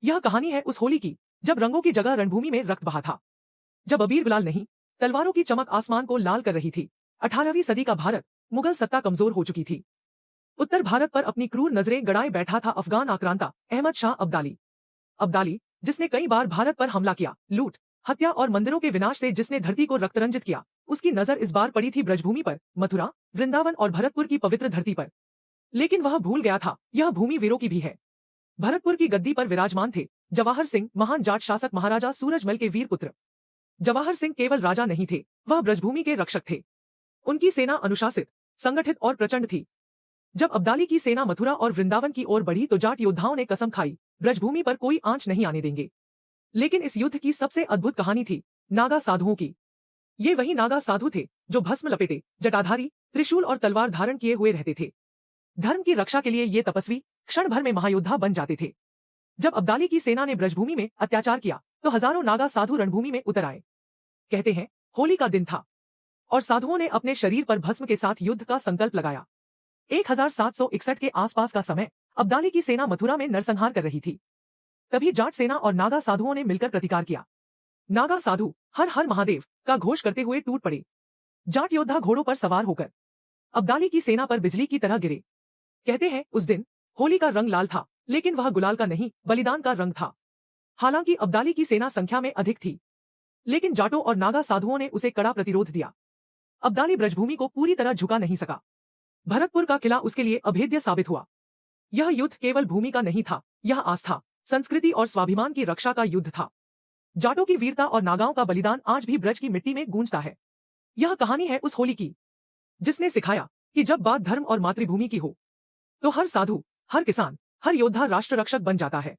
यह कहानी है उस होली की जब रंगों की जगह रणभूमि में रक्त बहा था। जब अबीर गुलाल नहीं, तलवारों की चमक आसमान को लाल कर रही थी। 18वीं सदी का भारत, मुगल सत्ता कमजोर हो चुकी थी। उत्तर भारत पर अपनी क्रूर नजरें गड़ाए बैठा था अफगान आक्रांता अहमद शाह अब्दाली। अब्दाली, जिसने कई बार भारत पर हमला किया, लूट, हत्या और मंदिरों के विनाश से जिसने धरती को रक्तरंजित किया, उसकी नजर इस बार पड़ी थी ब्रजभूमि पर, मथुरा, वृंदावन और भरतपुर की पवित्र धरती पर। लेकिन वह भूल गया था, यह भूमि वीरों की भी है। भरतपुर की गद्दी पर विराजमान थे जवाहर सिंह, महान जाट शासक महाराजा सूरजमल के वीर पुत्र। जवाहर सिंह केवल राजा नहीं थे, वह ब्रजभूमि के रक्षक थे। उनकी सेना अनुशासित, संगठित और प्रचंड थी। जब अब्दाली की सेना मथुरा और वृंदावन की ओर बढ़ी तो जाट योद्धाओं ने कसम खाई, ब्रजभूमि पर कोई आंच नहीं आने देंगे। लेकिन इस युद्ध की सबसे अद्भुत कहानी थी नागा साधुओं की। ये वही नागा साधु थे जो भस्म लपेटे, जटाधारी, त्रिशूल और तलवार धारण किए हुए रहते थे। धर्म की रक्षा के लिए ये तपस्वी क्षण भर में महायोद्धा बन जाते थे। जब अब्दाली की सेना ने ब्रजभूमि में अत्याचार किया तो हजारों नागा साधु रणभूमि में उतर आए। कहते हैं होली का दिन था और साधुओं ने अपने शरीर पर भस्म के साथ युद्ध का संकल्प लगाया। 1761 के आसपास का समय, अब्दाली की सेना मथुरा में नरसंहार कर रही थी। तभी जाट सेना और नागा साधुओं ने मिलकर प्रतिकार किया। नागा साधु हर हर महादेव का घोष करते हुए टूट पड़े। जाट योद्धा घोड़ों पर सवार होकर अब्दाली की सेना पर बिजली की तरह गिरे। कहते हैं उस दिन होली का रंग लाल था, लेकिन वह गुलाल का नहीं, बलिदान का रंग था। हालांकि अब्दाली की सेना संख्या में अधिक थी, लेकिन जाटों और नागा साधुओं ने उसे कड़ा प्रतिरोध दिया। अब्दाली ब्रजभूमि को पूरी तरह झुका नहीं सका। भरतपुर का किला उसके लिए अभेद्य साबित हुआ। यह युद्ध केवल भूमि का नहीं था, यह आस्था, संस्कृति और स्वाभिमान की रक्षा का युद्ध था। जाटों की वीरता और नागाओं का बलिदान आज भी ब्रज की मिट्टी में गूंजता है। यह कहानी है उस होली की जिसने सिखाया कि जब बात धर्म और मातृभूमि की हो तो हर साधु, हर किसान, हर योद्धा राष्ट्र रक्षक बन जाता है।